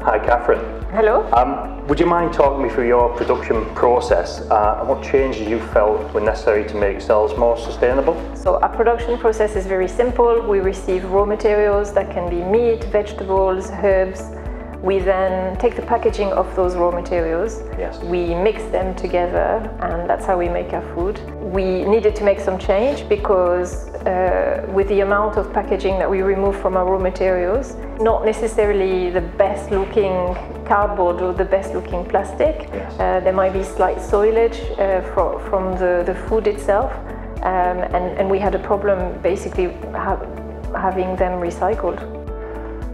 Hi Catherine. Hello. Would you mind talking me through your production process and what changes you felt were necessary to make cells more sustainable? So our production process is very simple. We receive raw materials that can be meat, vegetables, herbs. We then take the packaging of those raw materials. Yes. We mix them together and that's how we make our food. We needed to make some change because with the amount of packaging that we remove from our raw materials, not necessarily the best looking cardboard or the best looking plastic. Yes. There might be slight soilage from the food itself, and we had a problem basically having them recycled.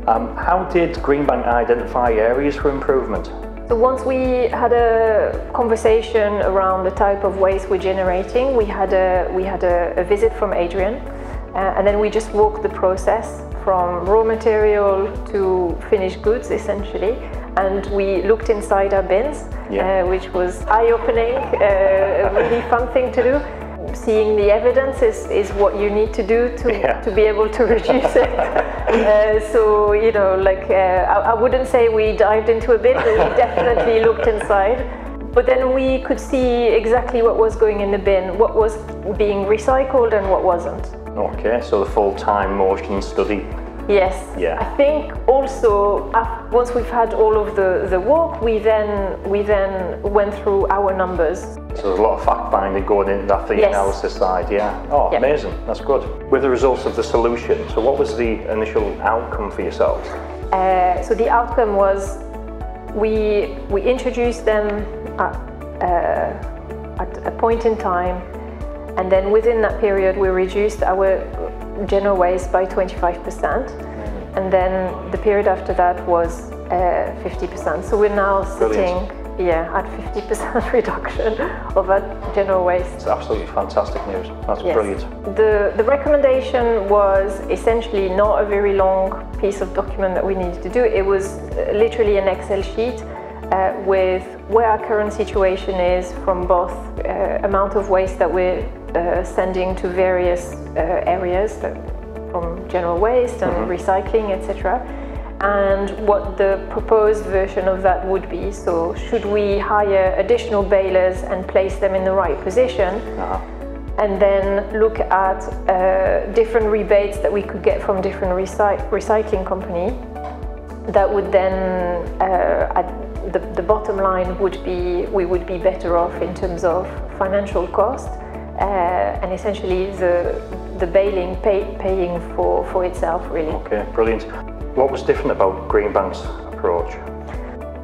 How did Greenbank identify areas for improvement? So once we had a conversation around the type of waste we're generating, we had a visit from Adrian, and then we just walked the process from raw material to finished goods essentially, and we looked inside our bins, which was eye-opening, a really fun thing to do. Seeing the evidence is what you need to do to be able to reduce it. So, you know, like I wouldn't say we dived into a bin, but we definitely looked inside. But then we could see exactly what was going in the bin, what was being recycled and what wasn't. Okay, so the full-time motion study. Yes. Yeah. I think also once we've had all of the work, we then went through our numbers. So there's a lot of fact-finding going into after the analysis side, yeah. Oh, amazing, that's good. With the results of the solution, so what was the initial outcome for yourselves? So the outcome was we introduced them at a point in time, and then within that period we reduced our general waste by 25%, and then the period after that was 50%. So we're now sitting at 50% reduction of our general waste. It's absolutely fantastic news. That's brilliant. The recommendation was essentially not a very long piece of document that we needed to do. It was literally an Excel sheet with where our current situation is from both amount of waste that we're sending to various areas, from general waste and recycling, etc., and what the proposed version of that would be. So should we hire additional balers and place them in the right position, and then look at different rebates that we could get from different recycling company, that would then the bottom line would be we would be better off in terms of financial cost, and essentially the baling paying for itself, really. Okay, brilliant. What was different about Greenbank's approach?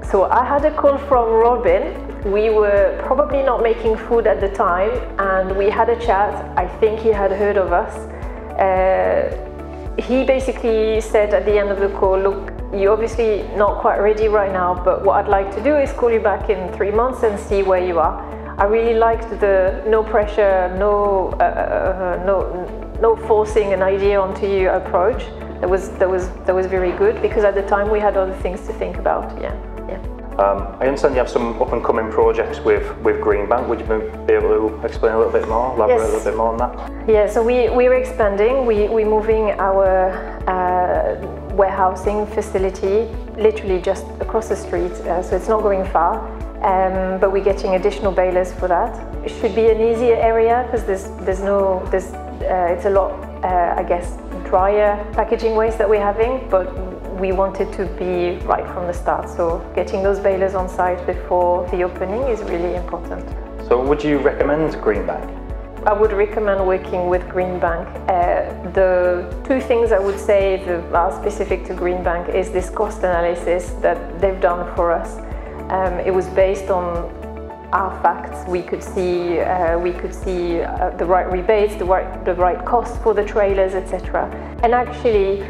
So I had a call from Robin. We were probably not making food at the time, and we had a chat. I think he had heard of us. He basically said at the end of the call, look, you're obviously not quite ready right now, but what I'd like to do is call you back in 3 months and see where you are. I really liked the no pressure, no forcing an idea onto you approach. That was very good, because at the time we had other things to think about. I understand you have some up-and-coming projects with Greenbank. Would you be able to explain a little bit more, elaborate a little bit more on that? Yeah, so we're expanding. We're moving our warehousing facility literally just across the street, so it's not going far. But we're getting additional balers for that. It should be an easier area because it's a lot, I guess, drier packaging waste that we're having, but we wanted to be right from the start. So getting those balers on site before the opening is really important. So would you recommend Greenbank? I would recommend working with Greenbank. The two things I would say that are specific to Greenbank is this cost analysis that they've done for us. It was based on our facts. We could see the right rebates, the right cost for the trailers, etc. And actually,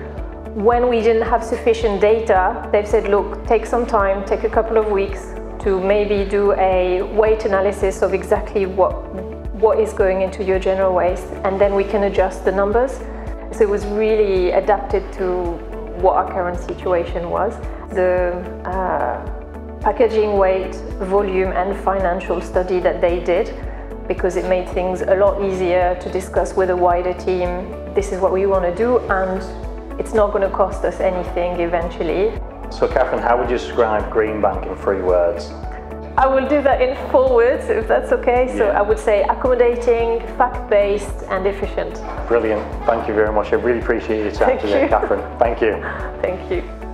when we didn't have sufficient data, they've said, look, take some time, take a couple of weeks to maybe do a weight analysis of exactly what is going into your general waste, and then we can adjust the numbers. So it was really adapted to what our current situation was. The packaging weight, volume and financial study that they did, because it made things a lot easier to discuss with a wider team. This is what we want to do, and it's not going to cost us anything eventually. So Catherine, how would you describe Greenbank in 3 words? I will do that in 4 words, if that's okay. So I would say accommodating, fact-based and efficient. Brilliant. Thank you very much. I really appreciate your time today, Catherine. Thank you. Thank you.